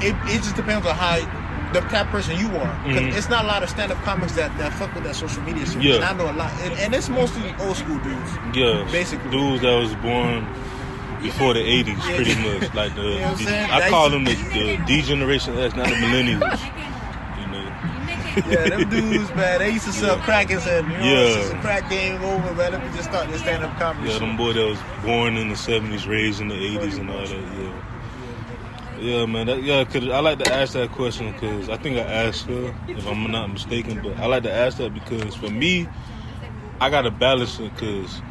it just depends on how the type of person you are. Because it's not a lot of stand-up comics that fuck with that social media shit. Yeah. And I know a lot. And it's mostly old school dudes. Yeah. Basically. Dudes that was born before the 80s, pretty much. Like You know what I'm saying? I call them the D generation X, not the millennials. You know. Yeah, them dudes, man, they used to sell crack and said, you know, Yeah. the crack game over, man. Let me just start this stand-up comedy Yeah, shit. them boy that was born in the 70s, raised in the 80s and all that, yeah. Yeah, man, cause I like to ask that question because I think I asked her, if I'm not mistaken, but I like to ask that because for me, I got to balance it because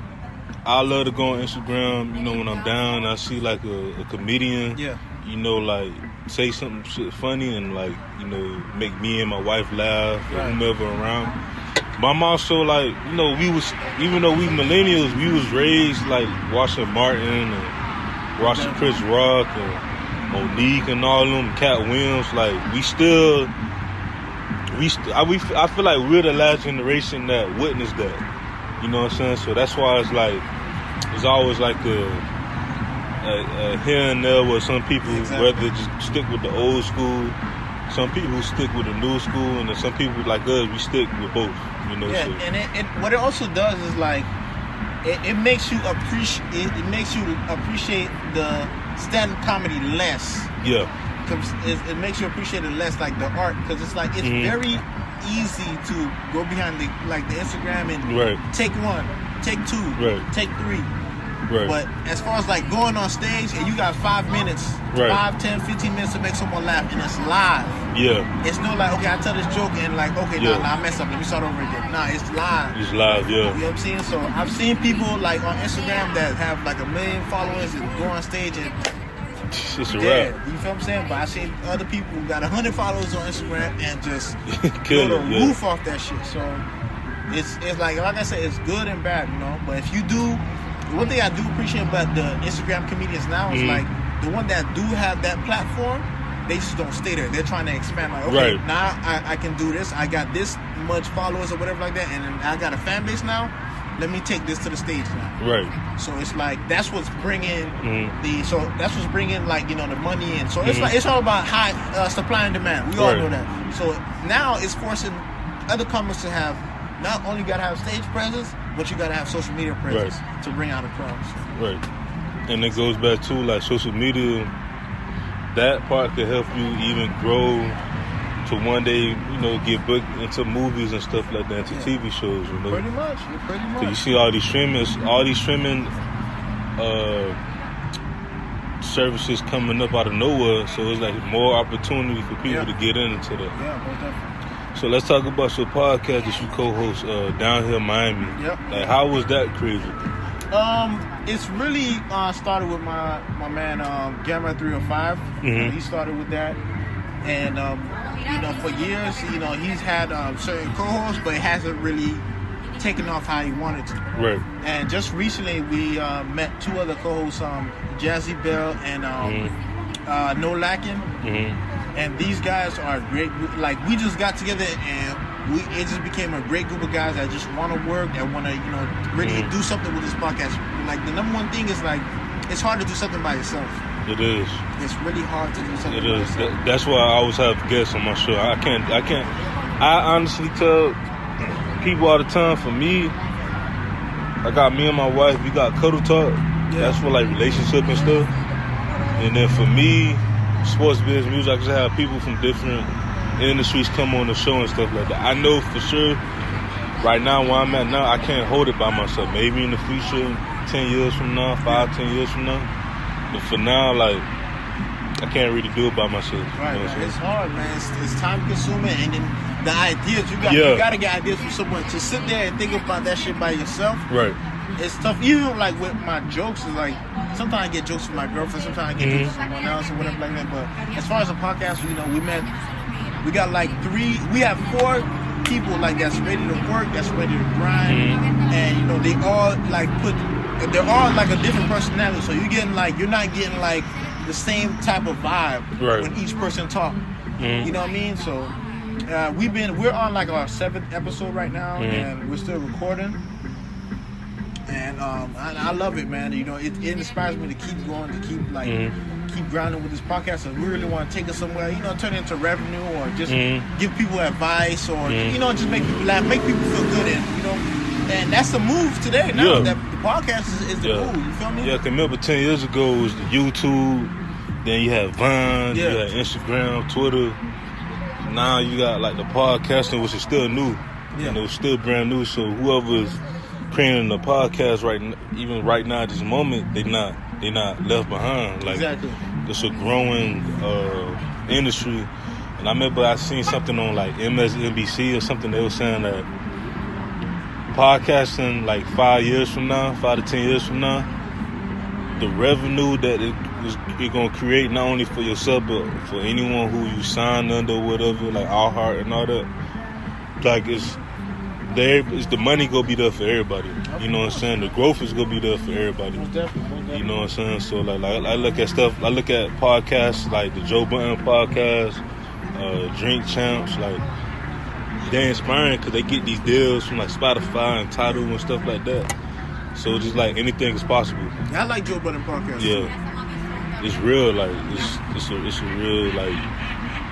I love to go on Instagram, you know, when I'm down, I see like a comedian, you know, like say something shit funny and like, you know, make me and my wife laugh or whomever around. But I'm also like, you know, even though we millennials, we was raised like watching Martin and watching Chris Rock and Monique and all them, Cat Williams, like I feel like we're the last generation that witnessed that. You know what I'm saying? So that's why it's like, it's always like a here and there where some people rather just stick with the old school, some people stick with the new school, and then some people like us, we stick with both. You know? Yeah, so. and it what it also does is like, it makes you appreciate the stand-up comedy less. Yeah. It makes you appreciate it less, like the art, because it's like it's very easy to go behind the Instagram and take one, take two, take three. Right. But as far as like going on stage and you got 5 minutes, 5, 10, 15 minutes to make someone laugh and it's live. Yeah. It's no like, okay, I tell this joke and like, okay, nah, I messed up, let me start over again. Nah, it's live. It's live, yeah. You know what I'm saying? So I've seen people like on Instagram that have like 1 million followers and go on stage and it's a dead. wrap. You feel what I'm saying? But I've seen other people who got 100 followers on Instagram and just kill blow it, the roof off that shit. So it's like I said, it's good and bad, you know. But if you do, one thing I do appreciate about the Instagram comedians now is like the one that do have that platform, they just don't stay there. They're trying to expand. Like, okay, now I can do this. I got this much followers or whatever like that, and I got a fan base now. Let me take this to the stage now. Right. So it's like that's what's bringing that's what's bringing like, you know, the money in. So it's like it's all about high supply and demand. We all know that. So now it's forcing other comics to have not only got to have stage presence, but you got to have social media presence to bring out a crowd. So. Right. And it goes back to like social media. That part could help you even grow to one day, you know, get booked into movies and stuff like that, into TV shows, you know. Pretty much. So you see all these streaming services coming up out of nowhere. So it's like more opportunity for people to get into that. Yeah, most definitely. So let's talk about your podcast that you co-host, Downhill Miami. Yep. Like, how was that created? It's really started with my man Gamma 305. He started with that, and you know, for years, you know, he's had certain co-hosts, but it hasn't really taken off how he wanted to. Right. And just recently, we met 2 other co-hosts, Jazzy Bell and No Lacking. And these guys are great. Like, we just got together and it just became a great group of guys that just want to work and want to, you know, really do something with this podcast. Like, the number one thing is like, it's hard to do something by yourself. It is. It's really hard to do something by yourself. That's why I always have guests on my show. I honestly tell people all the time, for me, I got me and my wife, we got cuddle talk. That's for like relationship and stuff. And then for me, sports business music, I just have people from different industries come on the show and stuff like that. I know for sure right now where I'm at now, I can't hold it by myself. Maybe in the future, 10 years from now, 10 years from now. But for now, like, I can't really do it by myself. Right, you know it's hard, man. It's time consuming, and then the ideas you got to get ideas from someone. To sit there and think about that shit by yourself, right? It's tough. Even like with my jokes, is like sometimes I get jokes from my girlfriend, sometimes I get jokes from someone else or whatever like that. But as far as a podcast, you know, we got like 4 people like that's ready to work, that's ready to grind, and you know they all like they're all like a different personality. So you're not getting like the same type of vibe when each person talk. You know what I mean? So we're on like our 7th episode right now, and we're still recording. And I love it, man. You know, it inspires me to keep going, to keep keep grinding with this podcast, and we really want to take it somewhere, you know, turn it into revenue, or just give people advice, or you know, just make people laugh, make people feel good, and you know, and that's the move today. Now that the podcast is the move. You feel me? Yeah, I can remember 10 years ago it was the YouTube, then you had Vine, you had Instagram, Twitter. Now you got like the podcasting, which is still new. And it was still brand new. So whoever's creating the podcast even right now at this moment, they not left behind. Like it's a growing industry. And I remember I seen something on like MSNBC or something. They were saying that podcasting like 5 to 10 years from now, the revenue that it gonna create, not only for yourself but for anyone who you sign under or whatever, like Our Heart and all that. Like it's the money gonna be there for everybody. You know what I'm saying? The growth is gonna be there for everybody. You know what I'm saying? So like I look at podcasts like the Joe Budden podcast, Drink Champs, like they're inspiring because they get these deals from like Spotify and Tidal and stuff like that. So just like anything is possible. Yeah, I like Joe Budden podcast. Yeah, it's real. Like it's a real like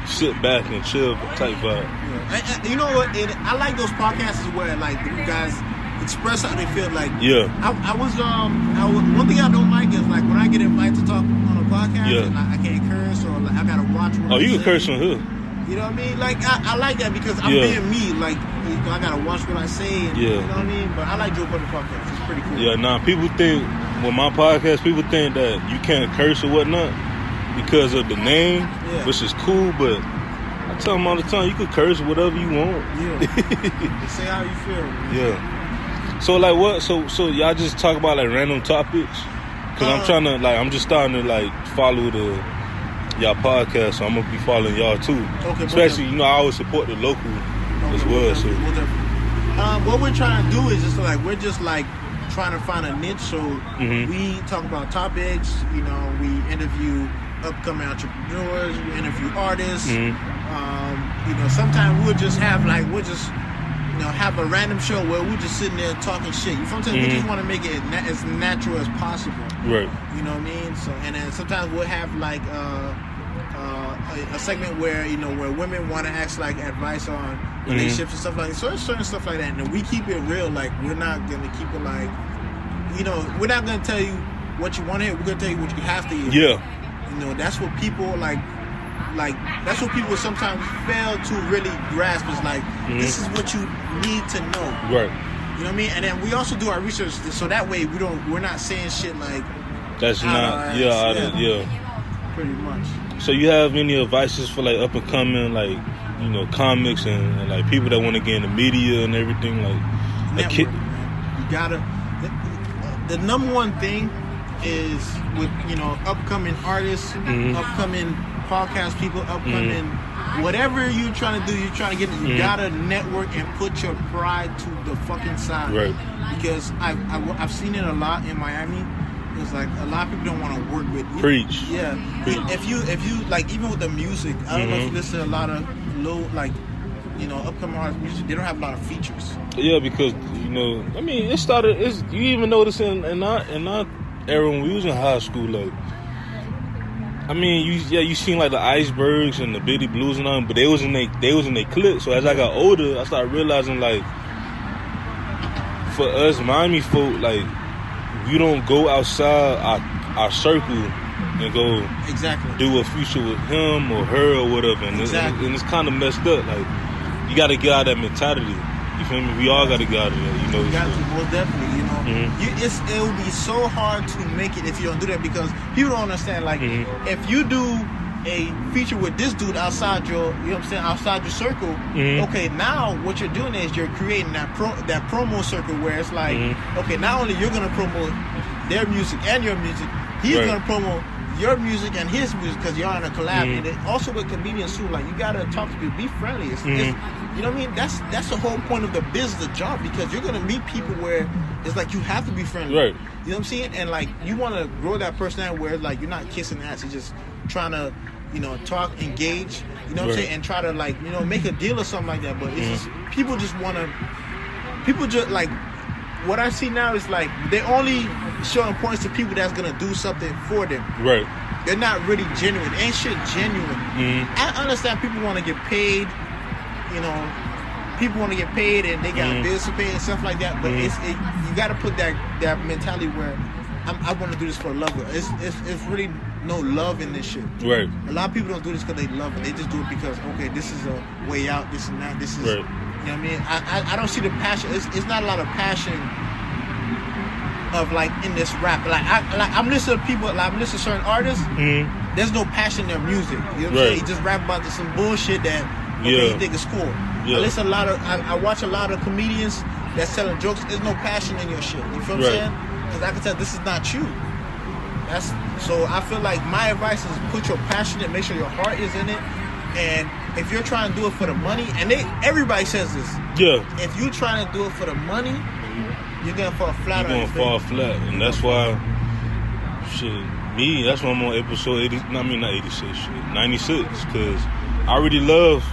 sit back and chill type vibe. Yeah. You know what? I like those podcasts where like the guys express how they feel. Like I was one thing I don't like is like when I get invited to talk on a podcast and I can't curse, or like I gotta watch what you can curse on here. You know what I mean? Like I like that because I'm being me. Like I gotta watch what I say. And, you know what I mean? But I like Joe Budden podcast. It's pretty cool. Yeah, people think with my podcast, people think that you can't curse or whatnot because of the name, which is cool. But I tell them all the time, you can curse whatever you want. Yeah. Say how you feel. Man. Yeah. So like what? So y'all just talk about like random topics? Because I'm just starting to like follow y'all podcast, so I'm gonna be following y'all too. Okay. Especially, you know, I always support the local as well. So what we're trying to do is just like we're just like trying to find a niche. So we talk about topics. You know, we interview upcoming entrepreneurs. We interview artists. You know, sometimes we'll just have have a random show where we're just sitting there talking shit. You know what I'm saying? We just want to make it as natural as possible. Right. You know what I mean? So, and then sometimes we'll have like a segment where, you know, where women want to ask like advice on relationships and stuff like that. So there's certain stuff like that. And we keep it real. Like, we're not going to keep it like, you know, we're not going to tell you what you want to hear. We're going to tell you what you have to hear. Yeah. You know, that's what people like that's what people sometimes fail to really grasp is like, this is what you need to know. Right. You know what I mean? And then we also do our research so that way we're not saying shit like that's not pretty much. So you have any advices for like up and coming, like, you know, comics and like people that want to get in the media and everything, like network, you gotta the number one thing is with, you know, upcoming artists, upcoming podcast people, upcoming whatever you're trying to do, you're trying to get, you gotta network and put your pride to the fucking side. Right. Because I've seen it a lot in Miami. It's like a lot of people don't want to work with you. Preach. Yeah. Preach. If you like, even with the music, I don't know if you listen to a lot of low, like, you know, upcoming artists music, they don't have a lot of features. Yeah, because, you know, I mean, you even notice in our era when we was in high school, like, I mean, you seen like the Icebergs and the Bitty Blues and all, but they was in their clique. So as I got older, I started realizing like, for us Miami folk, like, we don't go outside our circle and go do a feature with him or her or whatever, and it's kind of messed up. Like, you got to get out of that mentality. You feel me? We all got to get out of that. You know, you got to, most definitely. You know, it will be so hard to make it if you don't do that, because people don't understand. Like, if you do a feature with this dude outside your, you know what I'm saying, outside your circle, okay, now what you're doing is you're creating that promo circle where it's like, okay, not only you're gonna promote their music and your music, he's gonna promote your music and his music because you're on a collab. And it, also with comedians too, like, you gotta talk to people, be friendly. It's, you know what I mean? That's the whole point of the business, the job, because you're gonna meet people where it's like you have to be friendly. Right. You know what I'm saying? And like, you want to grow that personality where like you're not kissing ass, you're just trying to, you know, talk, engage, you know what I'm saying, and try to, like, you know, make a deal or something like that. But it's just, people just like, what I see now is like, they only show importance to people that's gonna do something for them. Right. they're not really genuine. Ain't shit genuine. I understand people want to get paid, you know, people want to get paid and they got bills to pay and stuff like that, but you got to put that mentality where I want to do this for love. It's really no love in this shit. Right. A lot of people don't do this because they love it. They just do it because, okay, this is a way out, this and that, this is, you know what I mean? I don't see the passion. It's not a lot of passion of like in this rap. I'm listening to people, I'm listening to certain artists, there's no passion in their music. You know what I'm saying? He just rap about some bullshit that you think is cool. I listen I watch a lot of comedians that's telling jokes. There's no passion in your shit. You feel what I'm saying? Because I can tell this is not you. So I feel like my advice is put your passion in, make sure your heart is in it. And if you're trying to do it for the money, and everybody says this. Yeah. If you're trying to do it for the money, you're gonna fall flat. You're gonna fall flat, and that's why, that's why I'm on episode 80. Not 86, 96, because I really love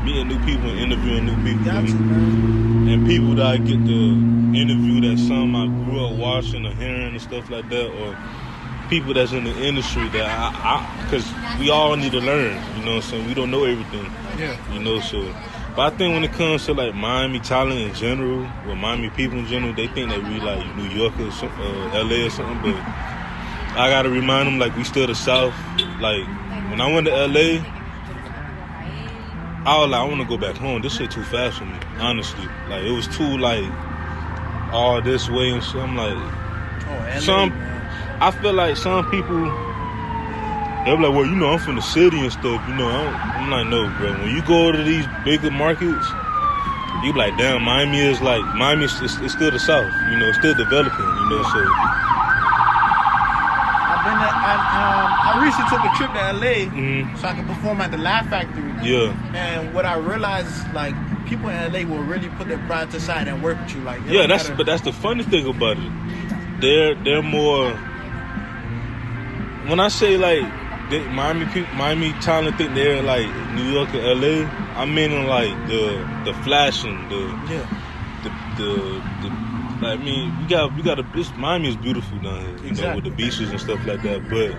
meeting new people and interviewing new people, and people that I get to interview that some I grew up watching or hearing and stuff like that, or people that's in the industry that because we all need to learn. You know what I'm saying? We don't know everything. Yeah. You know, so. But I think when it comes to like Miami talent in general, or Miami people in general, they think that we like New York or LA or something. But I gotta remind them like we still the South. Like when I went to LA, I was like, I want to go back home. This shit too fast for me, honestly. Like it was too like all this way and shit. I'm like, LA, I feel like some people. They'll be like, well, you know, I'm from the city and stuff, you know. I'm like, no, bro. When you go to these bigger markets, you be like, damn, Miami is it's still the South, you know, it's still developing, you know, so. I recently took a trip to LA so I could perform at the Laugh Factory. Yeah. And what I realized is, like, people in LA will really put their pride to the side and work with you. Like, but that's the funny thing about it. They're more, when I say, like, Miami talent think they're like New York or LA. I mean like the flashing, Miami is beautiful down here, you know, with the beaches and stuff like that. But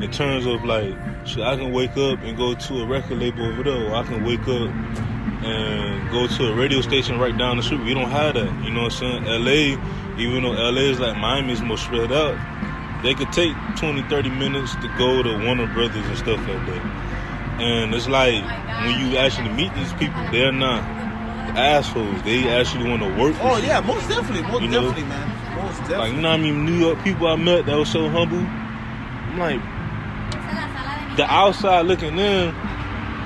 in terms of like, shit, I can wake up and go to a record label over there, or I can wake up and go to a radio station right down the street. We don't have that, you know what I'm saying? LA, even though LA is like Miami is more spread out. They could take 20, 30 minutes to go to Warner Brothers and stuff like that. And it's like, when you actually meet these people, they're not assholes. They actually want to work with you. Yeah, most definitely. Most definitely, man. Most definitely. Like, you know what I mean? New York people I met that was so humble. I'm like, the outside looking in,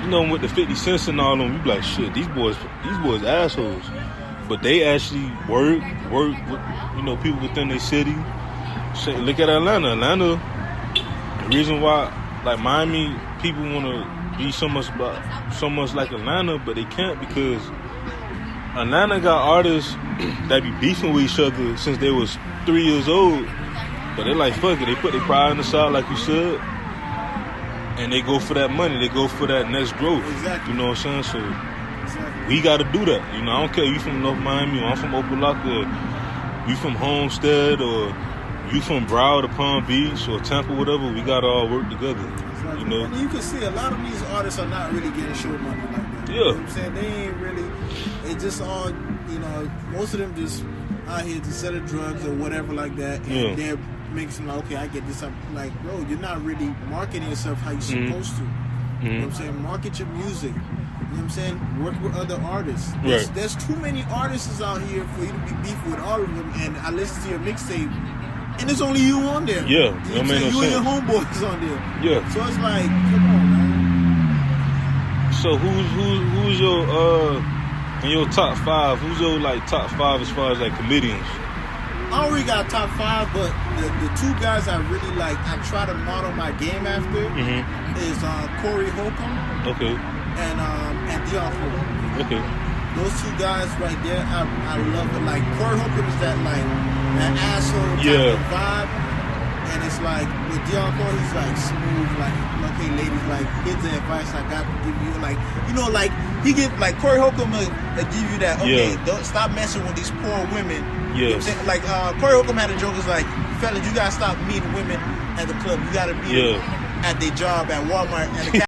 you know, with the 50 cents and all of them, you be like, shit, these boys assholes. But they actually work with, you know, people within their city. Shit, look at Atlanta. The reason why, like, Miami people want to be so much like Atlanta, but they can't, because Atlanta got artists that be beefing with each other since they was 3 years old. But they like, fuck it. They put their pride on the side, like you said, and they go for that money. They go for that next growth. Exactly. You know what I'm saying? So we got to do that. You know, I don't care if you from North Miami, or I'm from Opelika, or you from Homestead, or you from Broward or Palm Beach or Tampa, whatever, we gotta all work together. Exactly. You know? And you can see a lot of these artists are not really getting show money like that. Yeah. You know what I'm saying? They ain't really, it just all, you know, most of them just out here to sell drugs or whatever like that. And they're making like, okay, I get this. I'm like, bro, you're not really marketing yourself how you're supposed to. You know what I'm saying? Market your music. You know what I'm saying? Work with other artists. There's too many artists out here for you to be beefing with all of them. And I listen to your mixtape, and it's only you on there. Yeah, you know what I'm saying? You and your homeboys on there. Yeah. So it's like, come on, man. So who's your in your top 5? Who's your like top 5 as far as like comedians? I don't really got top 5, but the two guys I really like, I try to model my game after is Corey Holcomb. Okay. And Dion Cole. Okay. Those two guys right there, I love it. Like, Corey Holcomb is that asshole type of vibe. And it's like, with Dion Cole, he's like smooth, like, okay, ladies, like, here's the advice I got to give you. Like, you know, like, he give, like, Corey Holcomb will give you that, okay, don't stop messing with these poor women. Yeah. You know what I'm saying? Like, Corey Holcomb had a joke, is like, fellas, you gotta stop meeting women at the club. You gotta meet them at their job, at Walmart, and the